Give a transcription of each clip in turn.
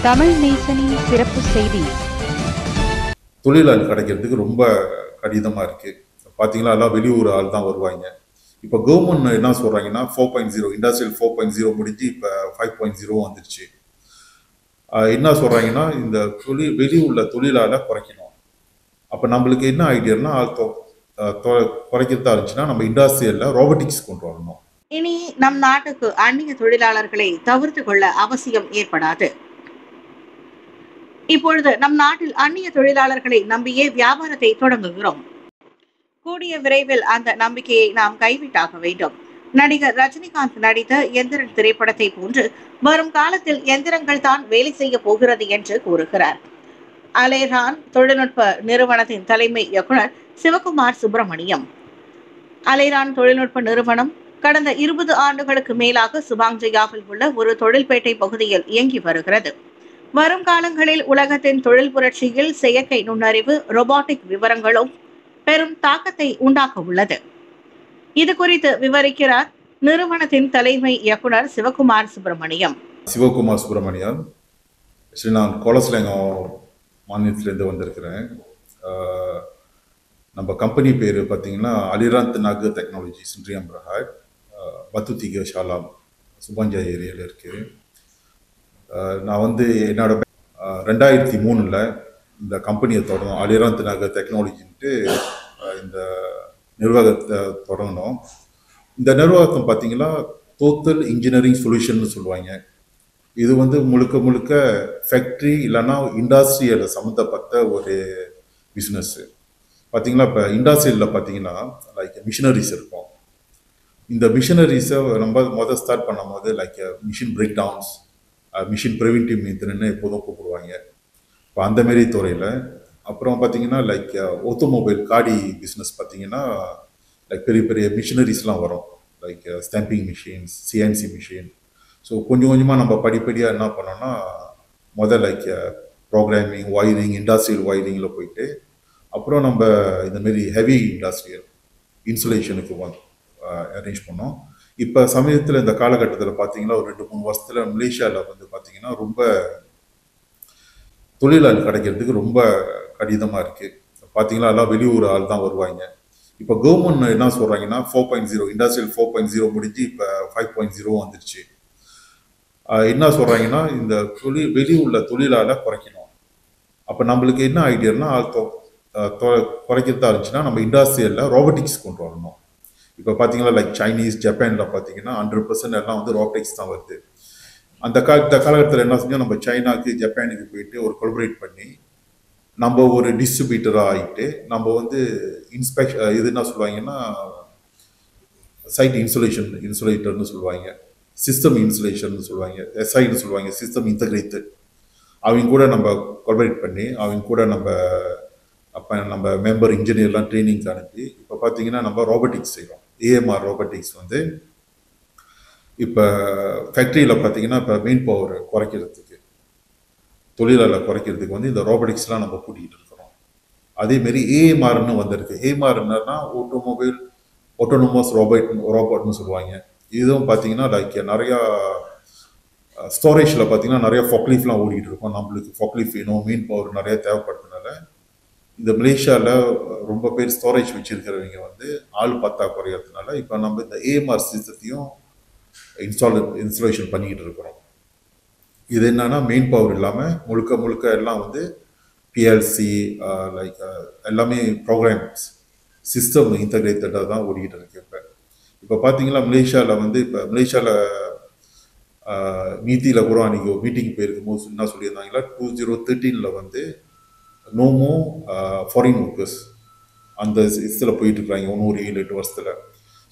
தமிழ் நேசனின் சிறப்பு செய்தி. தொழிலாளர் கிடைக்கிறதுக்கு ரொம்ப கடினமாக இருக்குது. பார்த்தீங்கன்னா எல்லாம் வெளியூர் ஆள் தான் வருவாங்க. இப்போ கவர்மெண்ட் என்ன சொல்கிறாங்கன்னா 4.0 இண்டஸ்ட்ரியல் 4.0 முடிஞ்சு இப்போ 5.0 வந்துருச்சு. என்ன சொல்கிறாங்கன்னா இந்த வெளியுள்ள தொழிலாளர் குறைக்கணும். அப்போ நம்மளுக்கு என்ன ஐடியானா குறைக்கிறதா இருந்துச்சுன்னா நம்ம இண்டஸ்ட்ரியலில் ரோபோட்டிக்ஸ் கொண்டு வரணும். இனி நம் நாட்டுக்கு அந்நிய தொழிலாளர்களை தவிர்த்து கொள்ள அவசியம் ஏற்படாது. இப்பொழுது நம் நாட்டில் அந்நிய தொழிலாளர்களை நம்பியே வியாபாரத்தை தொடங்குகிறோம். கூடிய விரைவில் அந்த நம்பிக்கையை நாம் கைவிட்டாக வேண்டும். நடிகர் ரஜினிகாந்த் நடித்த எந்திரன் திரைப்படத்தை போன்று வரும் காலத்தில் எந்திரங்கள் தான் வேலை செய்ய போகிறது என்று கூறுகிறார். அலேரான் தொழில்நுட்ப நிறுவனத்தின் தலைமை இயக்குனர் சிவகுமார் சுப்பிரமணியம். அலேரான் தொழில்நுட்ப நிறுவனம் கடந்த 20 ஆண்டுகளுக்கு மேலாக சுபாங்ஜயாவில் உள்ள ஒரு தொழில்பேட்டை பகுதியில் இயங்கி வருகிறது. வரும் காலங்களில் உலகத்தின் தொழில் புரட்சியில் செயற்கை நுண்ணறிவு, ரோபாட்டிக் விவரங்களும் பெரும் தாக்கத்தை உண்டாக்க உள்ளது. இது குறித்து விவரிக்கிறார் நிறுவனத்தின் தலைமை இயக்குனர் சிவகுமார் சுப்பிரமணியம். நான் கோலஸ்லேங்கம் மாநிலத்திலேருந்து வந்திருக்கிறேன். நம்ம கம்பெனி பேர் பார்த்தீங்கன்னா அலிராந்த் நாகு டெக்னாலஜிஸ் பிரஹாட் பத்துத்திக ஷாலாம் சுபாஞ்சா ஏரியாவில் இருக்குது. நான் வந்து என்னோட 2003 இந்த கம்பெனியை தொடங்கணும். அலிராந்த் நாகர் டெக்னாலஜின்ட்டு இந்த நிர்வாகத்தை தொடங்கணும். இந்த நிர்வாகத்தை பார்த்தீங்கன்னா டோட்டல் இன்ஜினியரிங் சொல்யூஷன் சொல்லுவாங்க. இது வந்து முழுக்க முழுக்க ஃபேக்ட்ரி இல்லைன்னா இண்டஸ்ட்ரியல் சம்மந்தப்பட்ட ஒரு பிஸ்னஸ்ஸு. பார்த்தீங்கன்னா இப்போ இண்டஸ்ட்ரியலில் பார்த்தீங்கன்னா லைக் மிஷினரிஸ் இருக்கும். இந்த மிஷினரிஸை நம்ம ஸ்டார்ட் பண்ணும் போது like machine break downs, machine preventive maintenance எப்போதும் கூப்பிடுவாங்க. இப்போ அந்தமாரி துறையில் அப்புறம் பார்த்தீங்கன்னா லைக் ஆட்டோமொபைல் காடி பிஸ்னஸ் பார்த்தீங்கன்னா லைக் பெரிய பெரிய மிஷினரிஸ்லாம் வரும். Like stamping machines, CNC machine. So கொஞ்சம் கொஞ்சமாக நம்ம படிப்படியாக என்ன பண்ணோன்னா லைக் ப்ரோக்ராமிங், ஒயரிங், இண்டஸ்ட்ரியல் ஒயரிங்கில் போயிட்டு அப்புறம் நம்ம இந்தமாரி ஹெவி இண்டஸ்ட்ரியல் இன்சுலேஷனுக்கு அரேஞ்ச் பண்ணோம். இப்போ சமயத்தில் இந்த காலகட்டத்தில் பார்த்தீங்கன்னா ஒரு 2-3 வருஷத்தில் மலேசியாவில் வந்து பார்த்தீங்கன்னா ரொம்ப தொழிலாளர் கிடைக்கிறதுக்கு ரொம்ப கடினமாக இருக்குது. பார்த்தீங்கன்னா எல்லாம் வெளியூர் ஆள் தான் வருவாங்க. இப்போ கவர்மெண்ட் என்ன சொல்கிறாங்கன்னா 4.0 இண்டஸ்ட்ரியல் 4.0 முடிஞ்சு இப்போ 5.0 வந்துருச்சு. என்ன சொல்கிறாங்கன்னா இந்த வெளியுள்ள தொழிலாளர் குறைக்கணும். அப்போ நம்மளுக்கு என்ன ஐடியானா குறைக்கிறதா இருந்துச்சுன்னா நம்ம இண்டஸ்ட்ரியலில் ரோபோட்டிக்ஸ் கொண்டு வரணும். இப்போ பார்த்தீங்கன்னா லைக் சைனீஸ், ஜப்பானில் பார்த்தீங்கன்னா 100% எல்லாம் வந்து ரோபோட்டிக்ஸ் தான் வருது. அந்த காலகட்டத்தில் என்ன செஞ்சோம், நம்ம சைனாக்கு ஜப்பானுக்கு போயிட்டு ஒரு கொலபரேட் பண்ணி நம்ம ஒரு டிஸ்ட்ரிபியூட்டராக ஆகிட்டு நம்ம வந்து இது என்ன சொல்லுவாங்கன்னா சைட் இன்சுலேட்டர்னு சொல்லுவாங்க, சிஸ்டம் இன்சுலேஷன் சொல்லுவாங்க, எஸ்ஐன்னு சொல்லுவாங்க, சிஸ்டம் இன்டகிரேட்டட். அவங்க கூட நம்ம கொலபரேட் பண்ணி அவங்க கூட நம்ம மெம்பர் இன்ஜினியர்லாம் ட்ரைனிங்க்கு அனுப்பி இப்போ பார்த்தீங்கன்னா நம்ம ரோபோட்டிக்ஸ் செய்கிறோம். ஏஎம்ஆர் ரோபோட்டிக்ஸ் வந்து இப்போ ஃபேக்ட்ரியில் பார்த்தீங்கன்னா இப்போ மெயின் பவர் குறைக்கிறதுக்கு, தொழிலாளர் குறைக்கிறதுக்கு வந்து இந்த ரோபோட்டிக்ஸ்லாம் நம்ம கூட்டிகிட்டு இருக்கிறோம். அதேமாரி ஏஎம்ஆர்னு வந்திருக்கு. ஏஎம்ஆர் என்னன்னா ஆட்டோனமஸ் ரோபோட்னு சொல்லுவாங்க. இதுவும் பார்த்தீங்கன்னா லைக் நிறையா ஸ்டோரேஜில் பார்த்தீங்கன்னா நிறையா ஃபொக்லீஃப்லாம் ஓடிக்கிட்டு இருக்கோம். நம்மளுக்கு ஃபொக்லீஃப் வேணும், மெயின் பவர் நிறையா தேவைப்படுறதுனால இந்த மலேசியாவில் ரொம்ப பேர் ஸ்டோரேஜ் வச்சுருக்கிறவங்க வந்து ஆள் பற்றாக்குறையிறதுனால இப்போ நம்ம இந்த ஏஎம்ஆர் சிஸ்டத்தையும் இன்ஸ்டாலேஷன் பண்ணிக்கிட்டு இருக்கிறோம். இது என்னன்னா மெயின் பவர் இல்லாமல் முழுக்க முழுக்க எல்லாம் வந்து பிஎல்சி லைக் எல்லாமே ப்ரோக்ராம்ஸ் சிஸ்டம் இன்டகிரேட்டடாக தான் ஓடிக்கிட்டு இருக்கு. இப்போ பார்த்தீங்கன்னா மலேசியாவில் வந்து இப்போ மலேசியாவில் மீட்டியில் கூட அன்றைக்கி ஒரு மீட்டிங் போயிருக்கும் போது என்ன சொல்லியிருந்தாங்களா 2013 வந்து நோமோ ஃபாரின் ஒர்க்கர்ஸ் அந்த இதில் போயிட்டுருக்காங்க இன்னும் ஒரு 7-8 வருஷத்தில்.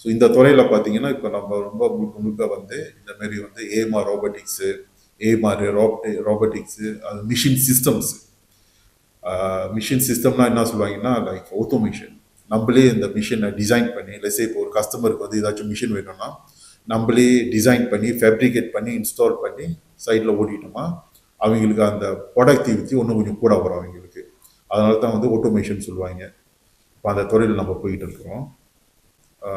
ஸோ இந்த துறையில் பார்த்தீங்கன்னா இப்போ நம்ம ரொம்ப முழுக்க வந்து இந்தமாரி வந்து ஏஎம்ஆர் ரோபோட்டிக்ஸு, ஏஎம்ஆர் ரோபோட்டிக்ஸு, அது மிஷின் சிஸ்டம்னா என்ன சொல்லுவாங்கன்னா லைக் ஆட்டோமேஷன். நம்மளே இந்த மிஷினை டிசைன் பண்ணி லெஸ்ஸே இப்போ ஒரு கஸ்டமருக்கு வந்து ஏதாச்சும் மிஷின் வேணும்னா நம்மளே டிசைன் பண்ணி ஃபேப்ரிகேட் பண்ணி இன்ஸ்டால் பண்ணி சைடில் ஓட்டிட்டோமா அவங்களுக்கு அந்த ப்ரொடக்டிவிட்டி இன்னும் கொஞ்சம் கூட வரும் அவங்களுக்கு. அதனால தான் வந்து ஆட்டோமேஷன் சொல்லுவாங்க. இப்போ அந்த துறையில் நம்ம போயிட்டு இருக்கிறோம்.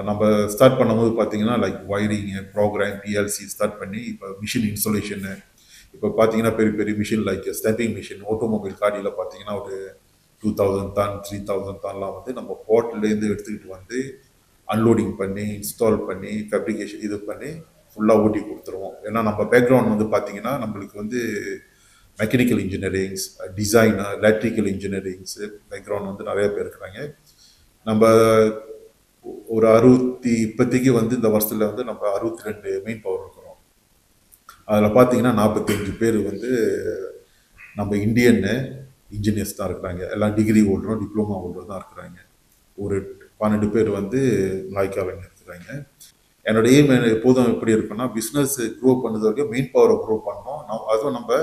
நம்ம ஸ்டார்ட் பண்ணும்போது பார்த்தீங்கன்னா like wiring, program, PLC start பண்ணி இப்போ மிஷின் இன்ஸ்டாலேஷனு இப்போ பார்த்தீங்கன்னா பெரிய பெரிய machine like stamping machine automobile காடியில் பார்த்தீங்கன்னா ஒரு 2000 டன் 3000 டன்லாம் வந்து நம்ம போர்ட்லேருந்து எடுத்துக்கிட்டு வந்து அன்லோடிங் பண்ணி இன்ஸ்டால் பண்ணி ஃபேப்ரிகேஷன் இது பண்ணி ஃபுல்லாக ஓட்டி கொடுத்துருவோம். ஏன்னா நம்ம பேக்ரவுண்ட் வந்து பார்த்தீங்கன்னா நம்மளுக்கு வந்து mechanical engineerings, designer, electrical engineerings background வந்து நிறைய பேர் இருக்கிறாங்க. நம்ம ஒரு இப்போதைக்கு வந்து இந்த வருஷத்தில் வந்து நம்ம 62 மெயின் பவர் இருக்கிறோம். அதில் பார்த்தீங்கன்னா 45 பேர் வந்து நம்ம இந்தியன் இன்ஜினியர்ஸ் தான் இருக்கிறாங்க. எல்லாம் டிகிரி ஹோல்டரும் டிப்ளமா ஹோல்டரும் தான் இருக்கிறாங்க. ஒரு 12 பேர் வந்து நாய்க்காவிங்க இருக்கிறாங்க. என்னோட எய்ம் எப்போதும் எப்படி இருக்குன்னா பிஸ்னஸ் க்ரோ பண்ணது வரைக்கும் மெயின் பவரை க்ரோ பண்ணோம். அதுவும் நம்ம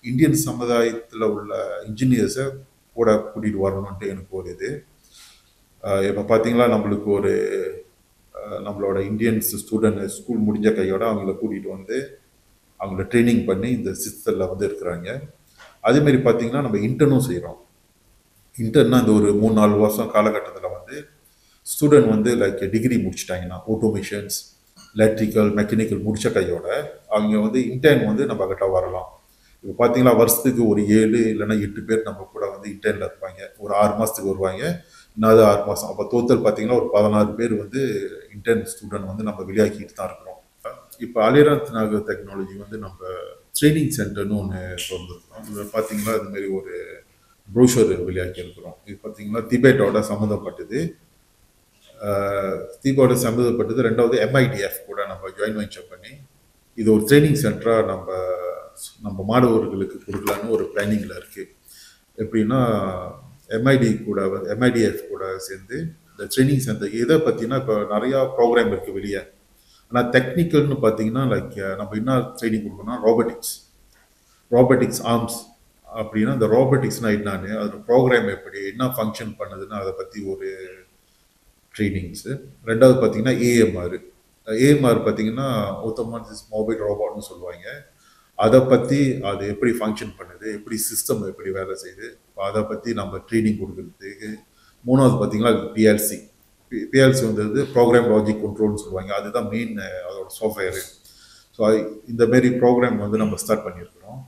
இந்தியன் சமுதாயத்தில் உள்ள இன்ஜினியர்ஸை கூட கூட்டிகிட்டு வரணுன்ட்டு எனக்கு ஒரு இது. இப்போ பார்த்தீங்களா நம்மளுக்கு ஒரு நம்மளோட இந்தியன்ஸ் ஸ்டூடெண்ட் ஸ்கூல் முடிஞ்ச கையோட அவங்கள கூட்டிகிட்டு வந்து அவங்கள ட்ரைனிங் பண்ணி இந்த சிஸ்டத்தில் வந்து இருக்கிறாங்க. அதேமாரி பார்த்தீங்கன்னா நம்ம இன்டர்னும் செய்கிறோம். இன்டர்னா இந்த ஒரு 3-4 வருஷம் காலகட்டத்தில் வந்து ஸ்டூடெண்ட் வந்து லைக் டிகிரி முடிச்சிட்டாங்கன்னா ஆட்டோமேஷன்ஸ், எலக்ட்ரிக்கல், மெக்கானிக்கல் முடிச்ச கையோட அவங்க வந்து இன்டர்ன் வந்து நம்ம கிட்ட வரலாம். இப்போ பார்த்தீங்கன்னா வருஷத்துக்கு ஒரு 7 இல்லைன்னா 8 பேர் நம்ம கூட வந்து இன்டர்னில் இருப்பாங்க. ஒரு 6 மாதத்துக்கு வருவாங்க, இன்னொரு 6 மாதம். அப்போ டோட்டல் பார்த்தீங்கன்னா ஒரு 16 பேர் வந்து இன்டர்ன் ஸ்டூடெண்ட் வந்து நம்ம வெளியாக்கிட்டு தான் இருக்கிறோம். இப்போ அலிராத் நாகர் டெக்னாலஜி வந்து நம்ம ட்ரைனிங் சென்டர்னு ஒன்று திறந்துருக்கோம். இது பார்த்தீங்கன்னா இதுமாரி ஒரு ப்ரோஷர் வெளியாக்கி இருக்கிறோம். இது பார்த்தீங்கன்னா திபேட்டோட சம்மந்தப்பட்டது. தீபோட சம்மந்தப்பட்டது. ரெண்டாவது MIDF கூட நம்ம ஜாயின் வெஞ்சர் பண்ணி இது ஒரு ட்ரைனிங் சென்டராக நம்ம மாணவர்களுக்கு கொடுக்கலான்னு ஒரு பிளானிங்கில் இருக்குது. எப்படின்னா MIDF கூட சேர்ந்து இந்த ட்ரைனிங் சென்டர் இதை பற்றினா இப்போ நிறையா ப்ரோக்ராம் இருக்குது வெளியே. ஆனால் டெக்னிக்கல்னு பார்த்தீங்கன்னா லைக் நம்ம என்ன ட்ரைனிங் கொடுக்கணும்னா ரோபோட்டிக்ஸ் ஆர்ம்ஸ் அப்படின்னா இந்த ரோபோட்டிக்ஸ்னால் என்னான்னு, அதோட ப்ரோக்ராம் எப்படி, என்ன ஃபங்க்ஷன் பண்ணுதுன்னு அதை பற்றி ஒரு ட்ரைனிங்ஸு. ரெண்டாவது பார்த்தீங்கன்னா AMR பார்த்தீங்கன்னா ஆட்டோமேட்டிக் மொபைல் ரோபோட்னு சொல்லுவாங்க. அதை பற்றி அது எப்படி ஃபங்க்ஷன் பண்ணுது, எப்படி சிஸ்டம் எப்படி வேலை செய்யுது, அதை பற்றி நம்ம ட்ரைனிங் கொடுக்குறதுக்கு. மூணாவது பார்த்தீங்கன்னா PLC வந்து ப்ரோக்ராம் லாஜிக் கண்ட்ரோல்னு சொல்லுவாங்க. அதுதான் மெயின் அதோட சாஃப்ட்வேரு. ஸோ இந்த மாரி ப்ரோக்ராம் வந்து நம்ம ஸ்டார்ட் பண்ணியிருக்கிறோம்.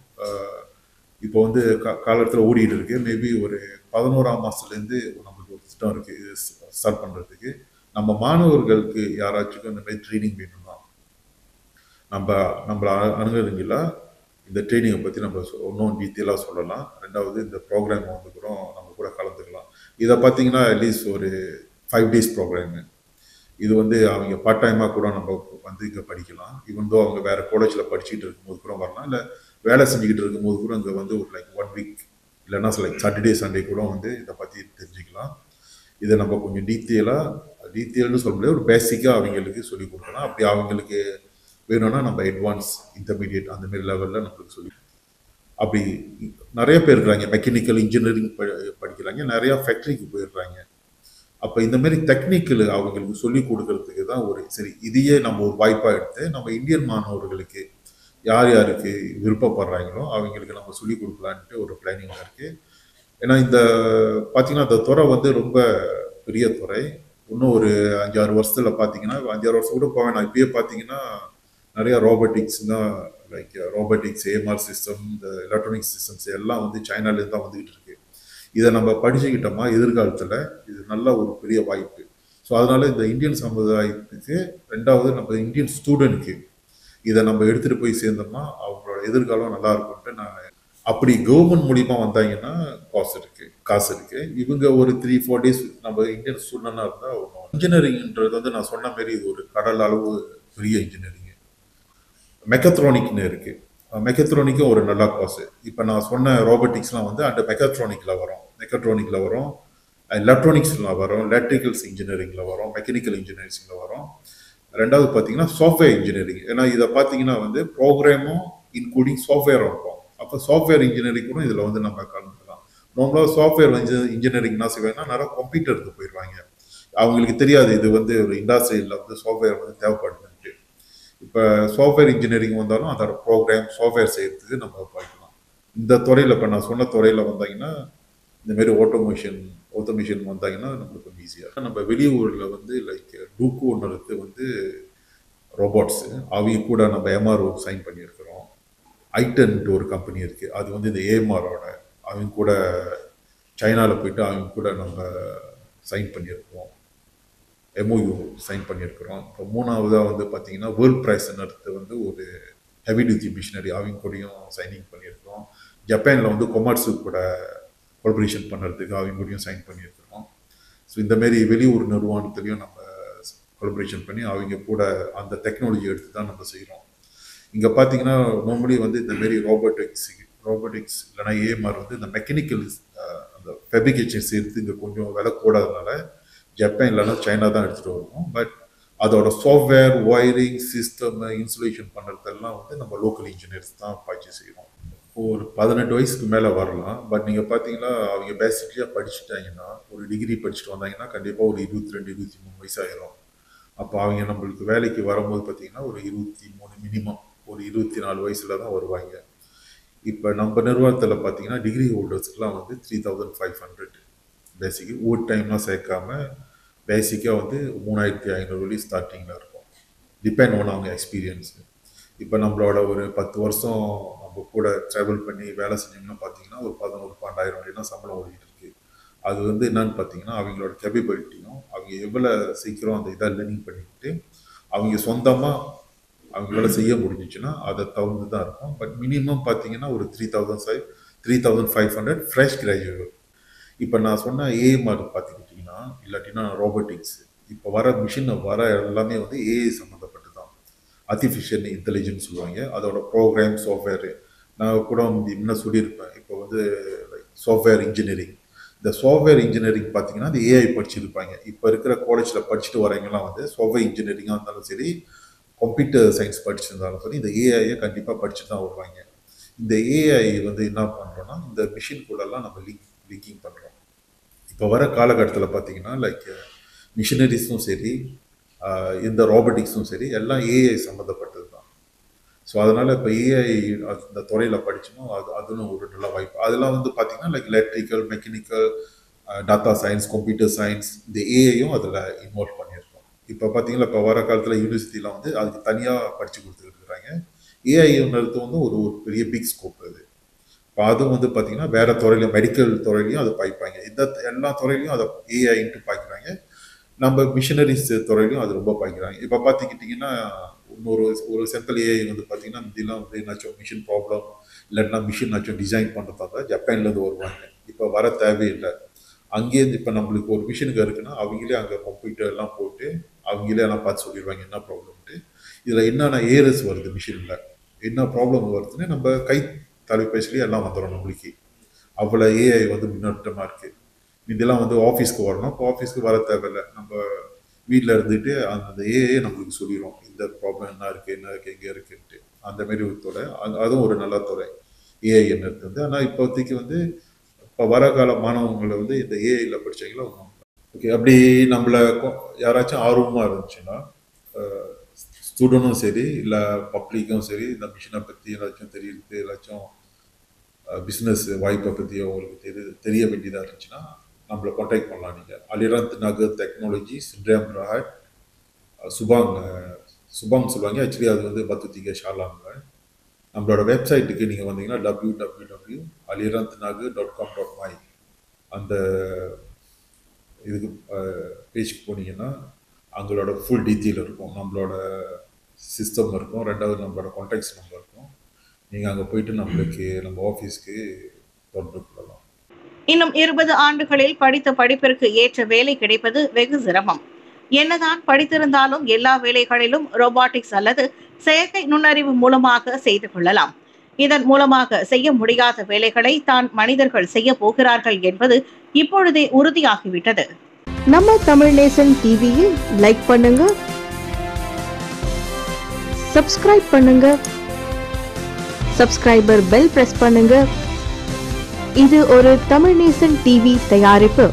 இப்போ வந்து காலத்தில் ஓடிட்டு இருக்கு. மேபி ஒரு 11ஆம் மாதத்துலேருந்து நம்மளுக்கு ஒரு திட்டம் இருக்குது இது ஸ்டார்ட் பண்ணுறதுக்கு. நம்ம மாணவர்களுக்கு யாராச்சும் இந்த மாதிரி ட்ரைனிங் வேணும்னா நம்மளை அணுகுறீங்களா, இந்த ட்ரைனிங்கை பற்றி நம்ம இன்னும் டீட்டெயிலாக சொல்லலாம். ரெண்டாவது இந்த ப்ரோக்ராம் வந்து கூட நம்ம கூட கலந்துக்கலாம். இதை பார்த்தீங்கன்னா அட்லீஸ்ட் ஒரு 5 days ப்ரோக்ராமு. இது வந்து அவங்க பார்ட் டைமாக கூட நம்ம வந்து இங்கே படிக்கலாம். இவன் அவங்க வேறு காலேஜில் படிச்சுட்டு இருக்கும்போது கூட வரலாம், இல்லை வேலை செஞ்சுக்கிட்டு இருக்கும்போது கூட இங்கே வந்து ஒரு லைக் 1 week இல்லைன்னா லைக் சாட்டர்டே சண்டே கூட வந்து இதை பற்றி தெரிஞ்சுக்கலாம். இதை நம்ம கொஞ்சம் டீட்டெயில்னு சொல்ல முடியாது, ஒரு பேசிக்காக அவங்களுக்கு சொல்லிக் கொடுக்கலாம். அப்படி அவங்களுக்கு வேணும்னா நம்ம அட்வான்ஸ், இன்டர்மீடியட் அந்த மாதிரி லெவலில் நம்மளுக்கு சொல்லி அப்படி நிறைய பேர் இருக்கிறாங்க. மெக்கானிக்கல் இன்ஜினியரிங் படிக்கிறாங்க, நிறையா ஃபேக்ட்ரிக்கு போயிடுறாங்க. அப்போ இந்த மாதிரி டெக்னிக்கல் அவங்களுக்கு சொல்லிக் கொடுக்கறதுக்கு தான் ஒரு சரி இதையே நம்ம ஒரு வாய்ப்பாக எடுத்து நம்ம இந்தியன் மாணவர்களுக்கு யார் யாருக்கு விருப்பப்படுறாங்களோ அவங்களுக்கு நம்ம சொல்லிக் கொடுக்கலான்ட்டு ஒரு பிளானிங் இருக்குது. ஏன்னா இந்த பார்த்தீங்கன்னா இந்த துறை வந்து ரொம்ப பெரிய துறை. இன்னும் ஒரு 5-6 வருஷத்தில் பார்த்தீங்கன்னா 5-6 வருஷம் கூட போவேன். நான் இப்பயே பார்த்தீங்கன்னா நிறையா ரோபோட்டிக்ஸ் தான் லைக் ரோபோட்டிக்ஸ், AMR சிஸ்டம், இந்த எலக்ட்ரானிக் சிஸ்டம்ஸ் எல்லாம் வந்து சைனாலேருந்து தான் வந்துக்கிட்டு இருக்கு. இதை நம்ம படிச்சுக்கிட்டோமா எதிர்காலத்தில் இது நல்ல ஒரு பெரிய வாய்ப்பு. ஸோ அதனால இந்த இந்தியன் சமுதாயத்துக்கு, ரெண்டாவது நம்ம இந்தியன் ஸ்டூடெண்ட்க்கு இதை நம்ம எடுத்துகிட்டு போய் சேர்ந்தோம்னா அவங்களோட எதிர்காலம் நல்லா இருக்கும்ட்டு நான். அப்படி கவர்மெண்ட் மூலிமா வந்தாங்கன்னா காசு இருக்கு. இவங்க ஒரு 3-4 days நம்ம இந்தியன் ஸ்டூடெண்டாக இருந்தால் ஒன்றும். இன்ஜினியரிங்ன்றது வந்து நான் சொன்ன மாரி இது ஒரு கடல் அளவு பெரிய இன்ஜினியரிங். மெக்கத்ரானிக்னு இருக்குது. மெக்கத்ரானிக்கும் ஒரு நல்ல கோர்ஸு. இப்போ நான் சொன்ன ரோபோட்டிக்ஸ்லாம் வந்து அந்த மெக்கத்ரானிக்கில் வரும், எலக்ட்ரானிக்ஸில் வரும், எலக்ட்ரிக்கல்ஸ் இன்ஜினியரிங்கில் வரும், மெக்கானிக்கல் இன்ஜினியரிங்ஸில் வரும். ரெண்டாவது பார்த்தீங்கன்னா சாஃப்ட்வேர் இன்ஜினியரிங். ஏன்னா இதை பார்த்தீங்கன்னா வந்து ப்ரோக்ராமும் இன்க்ளூடிங் சாஃப்ட்வேரும் இருக்கும். அப்போ சாஃப்ட்வேர் இன்ஜினியரிங் கூட இதில் வந்து நம்ம கலந்துக்கலாம். நார்மலாக சாஃப்ட்வேர் இன்ஜினியரிங் என்ன செய்வாங்கன்னா நிறையா கம்ப்யூட்டருக்கு போயிடுவாங்க. அவங்களுக்கு தெரியாது இது வந்து ஒரு இண்டஸ்ட்ரியில் வந்து சாஃப்ட்வேர் வந்து தேவைப்படுதுன்ட்டு. இப்போ சாஃப்ட்வேர் இன்ஜினியரிங் வந்தாலும் அதோட ப்ரோக்ராம் சாஃப்ட்வேர் செய்யறதுக்கு நம்ம படிக்கலாம். இந்த துறையில் இப்போ நான் சொன்ன துறையில் வந்தாங்கன்னா இந்தமாரி ஆட்டோமேஷன் வந்தாங்கன்னா நம்மளுக்கு கொஞ்சம் ஈஸியாக. நம்ம வெளியூரில் வந்து லைக் டூக்குன்றது வந்து ரோபோட்ஸு அவங்க கூட நம்ம MRO சைன் பண்ணியிருக்கிறோம். ஐட்டன்ட்டு ஒரு கம்பெனி இருக்குது. அது வந்து இந்த ஏஎம்ஆரோட அவங்க கூட சைனாவில் போயிட்டு அவங்க கூட நம்ம சைன் பண்ணியிருக்கோம், எம்ஓயு சைன் பண்ணியிருக்கிறோம். இப்போ மூணாவதாக வந்து பார்த்தீங்கன்னா வேர்ல்ட் ப்ரைஸ்ன்றது வந்து ஒரு ஹெவி டியூட்டி மிஷினரி அவங்க கூடயும் சைனிங் பண்ணியிருக்கிறோம். ஜப்பானில் வந்து கொமாட்சு கூட கொலபரேஷன் பண்ணுறதுக்கு அவங்க கூடயும் சைன் பண்ணியிருக்கிறோம். ஸோ இந்தமாரி வெளியூர் நிறுவனத்துலேயும் நம்ம கொலபரேஷன் பண்ணி அவங்க கூட அந்த டெக்னாலஜி எடுத்து தான் நம்ம செய்கிறோம். இங்கே பார்த்தீங்கன்னா நார்மலி வந்து இந்தமாரி ரோபோட்டிக்ஸ் இல்லைனா ஏஎம்ஆர் வந்து இந்த மெக்கானிக்கல் அந்த ஃபேப்ரிகேஷன் சேர்த்து இங்கே கொஞ்சம் விலை கூடாதனால ஜப்பான் இல்லைனா சைனா தான் எடுத்துகிட்டு வருவோம். பட் அதோட சாஃப்ட்வேர், ஒயரிங், சிஸ்டம், இன்சுலேஷன் பண்ணுறதெல்லாம் வந்து நம்ம லோக்கல் இன்ஜினியர்ஸ் தான் பாய்ச்சி செய்வோம். ஒரு 18 வயசுக்கு மேலே வரலாம். பட் நீங்கள் பார்த்தீங்கன்னா அவங்க பேசிக்லியாக படிச்சுட்டாங்கன்னா, ஒரு டிகிரி படிச்சுட்டு வந்தாங்கன்னா கண்டிப்பாக ஒரு 22, 23 வயசாகிடும். அப்போ அவங்க நம்மளுக்கு வேலைக்கு வரும்போது பார்த்தீங்கன்னா ஒரு 23 மினிமம், ஒரு 24 வயசில் தான் வருவாங்க. இப்போ நம்ம நிறுவனத்தில் பார்த்தீங்கன்னா டிகிரி ஹோல்டர்ஸ்க்குலாம் வந்து 3500 பேசிக்கு, ஓவர் டைம்லாம் சேர்க்காம பேசிக்காக வந்து 3500 ஸ்டார்டிங்கில் இருக்கும். டிபெண்ட் ஆன் அவங்க எக்ஸ்பீரியன்ஸு. இப்போ நம்மளோட ஒரு 10 வருஷம் நம்ம கூட ட்ராவல் பண்ணி வேலை செஞ்சோம்னா பார்த்தீங்கன்னா ஒரு 11,000 வரைக்கும் சம்பளம் ஓடிட்டு இருக்கு. அது வந்து என்னன்னு பார்த்தீங்கன்னா அவங்களோட கேப்பபிலிட்டியும் அவங்க எவ்வளோ சீக்கிரம் அந்த இதை லேர்னிங் பண்ணிக்கிட்டு அவங்க சொந்தமாக அவங்களால செய்ய முடிஞ்சிச்சுன்னா அதை தகுந்து தான் இருக்கும். பட் மினிமம் பார்த்தீங்கன்னா ஒரு 3,500 ஃப்ரெஷ் கிராஜுவேட். இப்போ நான் சொன்ன ஏஎம்ஆர் பார்த்துக்கிட்டிங்கன்னா இல்லாட்டினா ரோபோட்டிக்ஸ், இப்போ வர மிஷினை வர எல்லாமே வந்து ஏஐ சம்மந்தப்பட்டு தான். ஆர்டிஃபிஷியல் இன்டெலிஜென்ஸ் சொல்லுவாங்க. அதோட ப்ரோக்ராம், சாஃப்ட்வேரு நான் கூட முன்ன சொல்லியிருப்பேன். இப்போ வந்து சாஃப்ட்வேர் இன்ஜினியரிங், இந்த சாஃப்ட்வேர் இன்ஜினியரிங் பார்த்தீங்கன்னா இந்த ஏஐ படிச்சிருப்பாங்க. இப்போ இருக்கிற காலேஜில் படிச்சுட்டு வரவங்கலாம் வந்து சாஃப்ட்வேர் இன்ஜினியரிங்காக இருந்தாலும் சரி, கம்ப்யூட்டர் சயின்ஸ் படிச்சிருந்தாலும் சரி, இந்த ஏஐயை கண்டிப்பாக படிச்சுட்டு தான் வருவாங்க. இந்த ஏஐ வந்து என்ன பண்ணுறோன்னா இந்த மிஷின் கூடலாம் நம்ம லிங்கிங் பண்ணுறோம். இப்போ வர காலகட்டத்தில் பார்த்தீங்கன்னா லைக் மிஷினரிஸும் சரி, இந்த ரோபோட்டிக்ஸும் சரி, எல்லாம் ஏஐ சம்மந்தப்பட்டது தான். ஸோ அதனால் இப்போ ஏஐ அந்த துறையில் படிச்சோம், அதுவும் ஒரு நல்ல வாய்ப்பு. அதெல்லாம் வந்து பார்த்தீங்கன்னா like electrical, mechanical, tata science, computer science, இந்த ஏஐயும் அதில் இன்வால்வ் பண்ணியிருக்கோம். இப்போ பார்த்தீங்கன்னா இப்போ வர காலத்தில் யூனிவர்சிட்டிலாம் வந்து அதுக்கு தனியாக படித்து கொடுத்துட்டு இருக்கிறாங்க. ஏஐன்றது வந்து ஒரு பெரிய பிக் ஸ்கோப் அது. இப்போ அதுவும் வந்து பார்த்தீங்கன்னா வேறு துறையிலையும், மெடிக்கல் துறையிலையும் அதை பாய்ப்பாங்க. எல்லா துறையிலையும் அதை ஏஐன்ட்டு பாய்க்கிறாங்க. நம்ம மிஷினரிஸ் துறையிலையும் அது ரொம்ப பாய்க்கிறாங்க. இப்போ பார்த்துக்கிட்டிங்கன்னா ஒரு சிம்பிள் ஏஐ வந்து பார்த்தீங்கன்னா முந்திலாம் வந்து என்னாச்சும் மிஷின் ப்ராப்ளம் இல்லைன்னா மிஷின் என்னாச்சும் டிசைன் பண்ணுறதாங்க ஜப்பான்லேருந்து வருவாங்க. இப்போ வர தேவையில்லை. அங்கேருந்து இப்போ நம்மளுக்கு ஒரு மிஷினுக்கு இருக்குன்னா அவங்களே அங்கே கம்ப்யூட்டர் எல்லாம் போட்டு அவங்களே எல்லாம் பார்த்து சொல்லிடுவாங்க என்ன ப்ராப்ளம்ட்டு. இதில் என்னென்ன ஏரஸ் வருது, மிஷினில் என்ன ப்ராப்ளம் வருதுன்னு நம்ம கை தொலைபேசிலேயே எல்லாம் வந்துடும் நம்மளுக்கு. அவ்வளோ ஏஐ வந்து முன்னேற்றமாக இருக்குது. இதெல்லாம் வந்து ஆஃபீஸ்க்கு வரணும். இப்போ ஆஃபீஸ்க்கு வர தேவையில்லை. நம்ம வீட்டில் இருந்துட்டு அந்த ஏஐ நம்மளுக்கு சொல்லிடும் இந்த ப்ராப்ளம் என்ன இருக்குது, எங்கே இருக்குன்ட்டு. அந்தமாரி ஒரு துறை, அதுவும் ஒரு நல்ல துறை ஏஐ என்னது வந்து. ஆனால் இப்போதைக்கு வந்து இப்போ வர கால மாணவங்களை வந்து இந்த ஏஐயில் படித்தவங்கள ஓகே. அப்படி நம்மளை யாராச்சும் ஆர்வமாக இருந்துச்சுன்னா ஸ்டூடெண்ட்டும் சரி இல்லை பப்ளிக்கும் சரி, இந்த மிஷினை பற்றி ஏதாச்சும் தெரியுது, ஏதாச்சும் பிஸ்னஸ் வாய்ப்பை பற்றி அவங்களுக்கு தெரிய வேண்டியதாக இருந்துச்சுன்னா நம்மளை காண்டாக்ட் பண்ணலாம். நீங்கள் அலிரந்த் நகர் டெக்னாலஜி, சிண்ட்ராம் ராட், சுபாங் சொல்லுவாங்க. ஆக்சுவலி அது வந்து பத்துத்திக ஷாலாங்க. நம்மளோட வெப்சைட்டுக்கு நீங்கள் வந்தீங்கன்னா www.alirantnagar.com.my அந்த இதுக்கு பேஜுக்கு போனீங்கன்னா அவங்களோட ஃபுல் டீட்டெயில் இருக்கும். நம்மளோட சிஸ்டம் இருக்கும். ரெண்டாவது நம்மளோட கான்டாக்ட்ஸ் நம்பர் இருக்கும். நீங்கள் அங்கே போயிட்டு நம்மளுக்கு நம்ம ஆஃபீஸ்க்கு தொடர்பு கொள்ளலாம். இன்னும் 20 ஆண்டுகளில் படித்த படிப்பிற்கு ஏற்ற வேலை கிடைப்பது வெகு சிரமம். என்னதான் படித்திருந்தாலும் எல்லா வேலைகளிலும் ரோபாட்டிக்ஸ் அல்லது செயற்கை நுண்ணறிவு மூலமாக செய்து கொள்ளலாம். இதன் மூலமாக செய்ய முடியாத வேலைகளை தான் மனிதர்கள் செய்ய போகிறார்கள் என்பது இப்பொழுதே உறுதியாகிவிட்டது. நம்ம தமிழ் நேசன் டிவியை லைக் பண்ணுங்க, சப்ஸ்கிரைப் பண்ணுங்க, சப்ஸ்கிரைபர் பெல் பிரஸ் பண்ணுங்க. இது ஒரு தமிழ் நேசன் டிவி தயாரிப்பு.